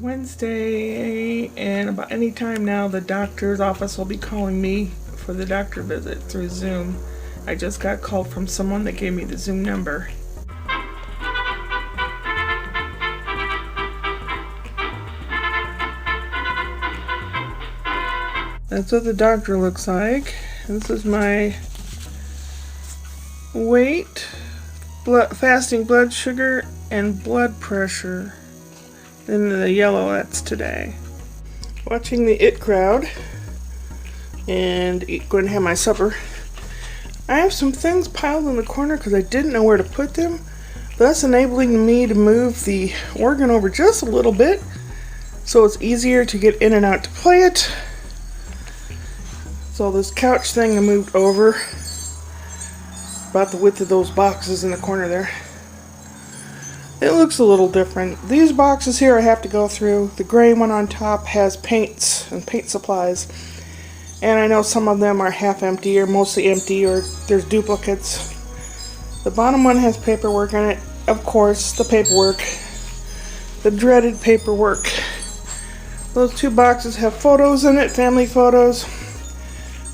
Wednesday, and about any time now the doctor's office will be calling me for the doctor visit through Zoom. I just got called from someone that gave me the Zoom number. That's what the doctor looks like. This is my weight, fasting blood sugar, and blood pressure. In the yellow, that's today. Watching the IT crowd and going to have my supper. I have some things piled in the corner because I didn't know where to put them, thus enabling me to move the organ over just a little bit so it's easier to get in and out to play it. So this couch thing I moved over about the width of those boxes in the corner there. It looks a little different. These boxes here I have to go through. The gray one on top has paints and paint supplies. And I know some of them are half empty or mostly empty, or there's duplicates. The bottom one has paperwork in it. Of course, the paperwork. The dreaded paperwork. Those two boxes have photos in it, family photos,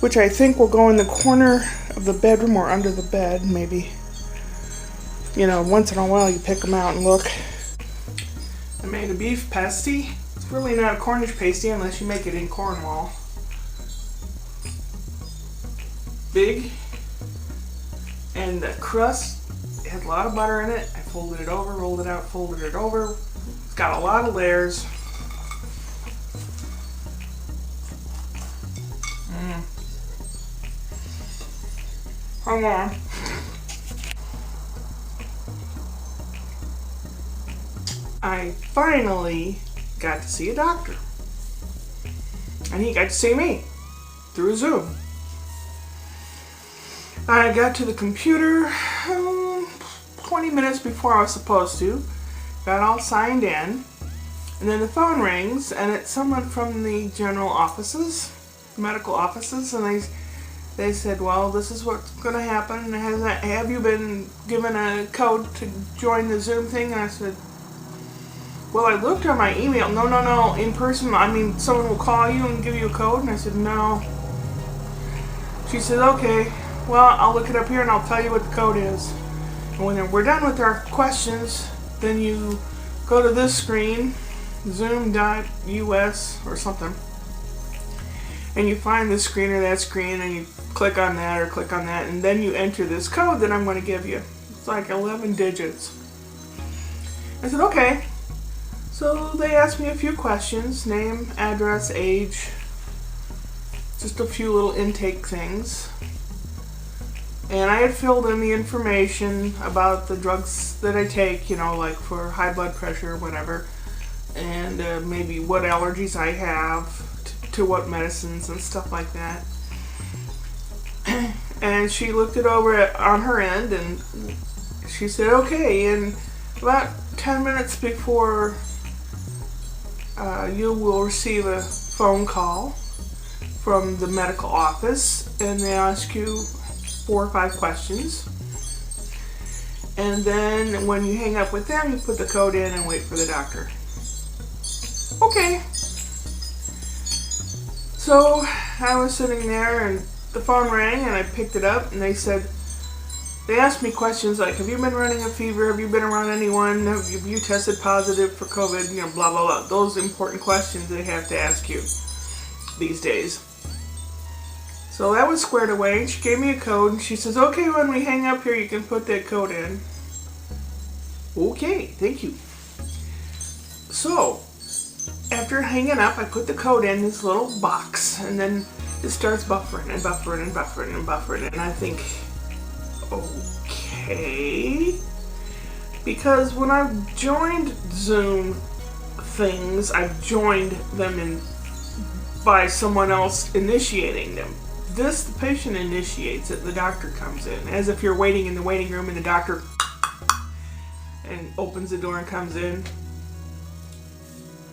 which I think will go in the corner of the bedroom or under the bed, maybe. You know, once in a while you pick them out and look. I made a beef pasty. It's really not a Cornish pasty unless you make it in Cornwall. Big. And the crust, it has a lot of butter in it. I folded it over, rolled it out, folded it over. It's got a lot of layers. Hang on. I finally got to see a doctor. And he got to see me through Zoom. I got to the computer 20 minutes before I was supposed to. Got all signed in. And then the phone rings, and it's someone from the general offices, medical offices, and they said, well, this is what's going to happen. Have you been given a code to join the Zoom thing? And I said, well, I looked on my email. No, in person. I mean, someone will call you and give you a code. And I said, no. She said, okay, well, I'll look it up here and I'll tell you what the code is. And when we're done with our questions, then you go to this screen, zoom.us or something. And you find this screen or that screen and you click on that or click on that. And then you enter this code that I'm going to give you. It's like 11 digits. I said, okay. So they asked me a few questions, name, address, age, just a few little intake things. And I had filled in the information about the drugs that I take, you know, like for high blood pressure or whatever, and maybe what allergies I have to what medicines and stuff like that. And she looked it over on her end and she said, okay, and about 10 minutes before you will receive a phone call from the medical office, and they ask you 4 or 5 questions. And then when you hang up with them, you put the code in and wait for the doctor. Okay. So I was sitting there and the phone rang and I picked it up and they asked me questions like, have you been running a fever? Have you been around anyone? Have you tested positive for COVID? You know, blah, blah, blah. Those important questions they have to ask you these days. So that was squared away, and she gave me a code, and she says, okay, when we hang up here, you can put that code in. Okay, thank you. So, after hanging up, I put the code in this little box, and then it starts buffering and buffering and buffering and buffering, and I think, okay. Because when I've joined Zoom things, I've joined them in by someone else initiating them. This, the patient initiates it, the doctor comes in, as if you're waiting in the waiting room and the doctor and opens the door and comes in.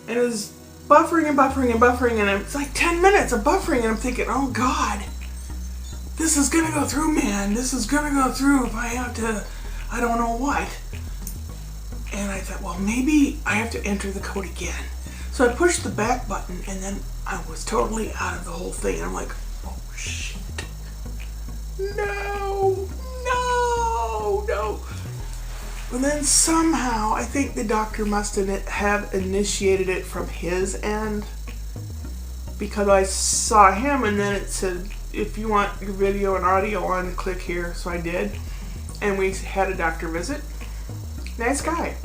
And it was buffering and buffering and buffering, and it's like 10 minutes of buffering, and I'm thinking, oh God, this is gonna go through, man. This is gonna go through if I have to, I don't know what. And I thought, well, maybe I have to enter the code again. So I pushed the back button, and then I was totally out of the whole thing. And I'm like, oh shit. No. And then somehow, I think the doctor must have initiated it from his end, because I saw him and then it said, if you want your video and audio on, click here. So I did. And we had a doctor visit. Nice guy.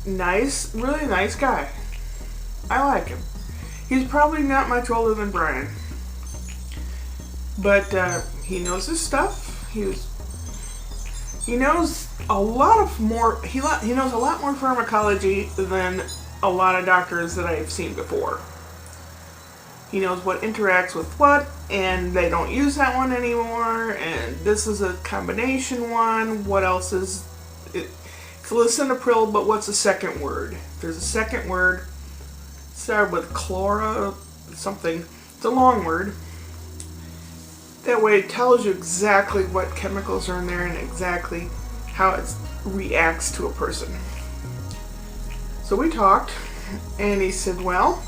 Nice, really nice guy. I like him. He's probably not much older than Brian. But he knows his stuff. He knows a lot more pharmacology than a lot of doctors that I've seen before. He knows what interacts with what, and they don't use that one anymore, and this is a combination one. What else is it? It's lisinopril, but what's the second word? There's a second word. Started with chlora something. It's a long word. That way it tells you exactly what chemicals are in there and exactly how it reacts to a person. So we talked, and he said, well,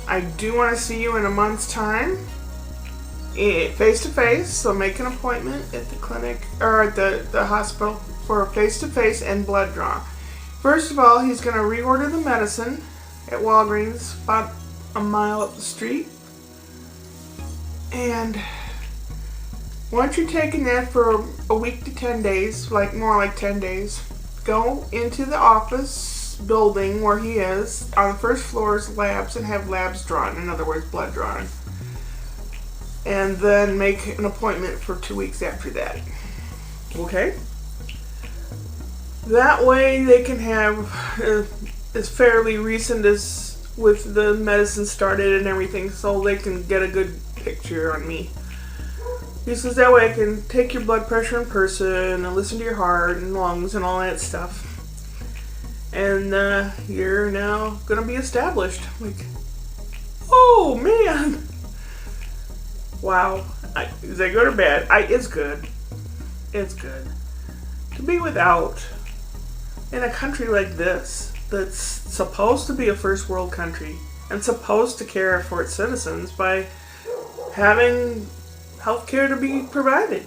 I do want to see you in a month's time, face to face, so make an appointment at the clinic, or at the hospital for a face to face and blood draw. First of all, he's going to reorder the medicine at Walgreens, about a mile up the street. And once you're taking that for a week to 10 days, more like 10 days, go into the office building where he is. On the first floor is labs, and have labs drawn, in other words, blood drawn. And then make an appointment for 2 weeks after that. Okay? That way they can have as fairly recent as with the medicine started and everything, so they can get a good picture on me. He says that way I can take your blood pressure in person and listen to your heart and lungs and all that stuff. And you're now gonna be established. Like, oh man, wow. Is that good or bad? It's good. It's good to be without in a country like this that's supposed to be a first world country and supposed to care for its citizens by having health care to be provided.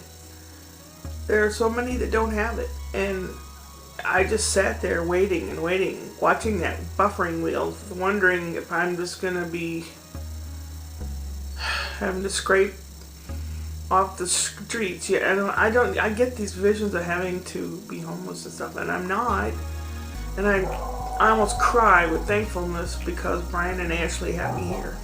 There are so many that don't have it, and I just sat there waiting and waiting, watching that buffering wheel, wondering if I'm just gonna be having to scrape off the streets. Yeah, I get these visions of having to be homeless and stuff, and I'm not. And I almost cry with thankfulness because Brian and Ashley have me here.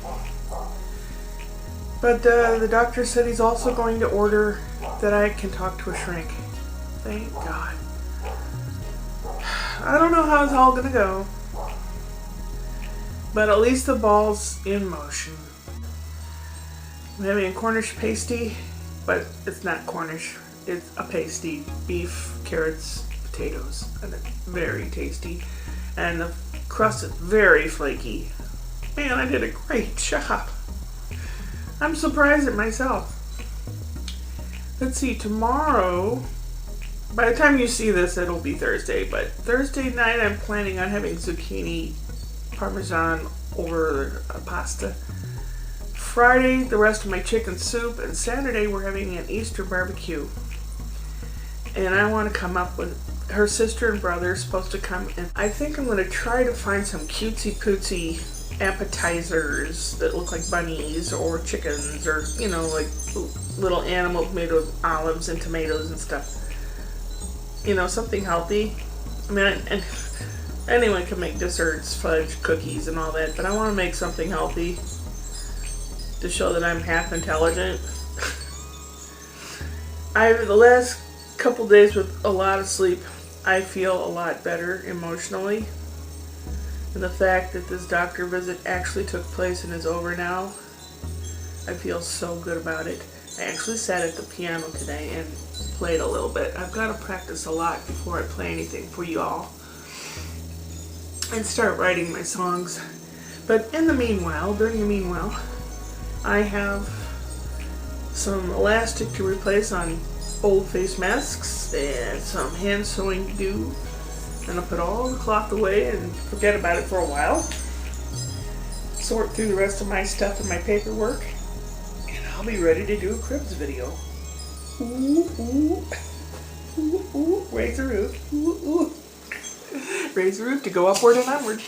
But the doctor said he's also going to order that I can talk to a shrink. Thank God. I don't know how it's all going to go. But at least the ball's in motion. I'm having a Cornish pasty, but it's not Cornish. It's a pasty. Beef, carrots, potatoes. And it's very tasty. And the crust is very flaky. Man, I did a great job. I'm surprised at myself. Let's see, tomorrow, by the time you see this, it'll be Thursday, but Thursday night I'm planning on having zucchini parmesan over a pasta. Friday, the rest of my chicken soup, and Saturday we're having an Easter barbecue. And I want to come up with, her sister and brother are supposed to come, and I think I'm going to try to find some cutesy pootsy appetizers that look like bunnies or chickens or, like little animals made of olives and tomatoes and stuff. Something healthy. I mean, and anyone can make desserts, fudge, cookies, and all that, but I want to make something healthy to show that I'm half intelligent. The last couple days with a lot of sleep, I feel a lot better emotionally. And the fact that this doctor visit actually took place and is over now, I feel so good about it. I actually sat at the piano today and played a little bit. I've got to practice a lot before I play anything for you all and start writing my songs. But during the meanwhile, I have some elastic to replace on old face masks and some hand sewing to do. And I'll put all the cloth away and forget about it for a while. Sort through the rest of my stuff and my paperwork. And I'll be ready to do a cribs video. Ooh, ooh. Ooh, ooh. Raise the roof. Ooh, ooh. Raise the roof to go upward and onward.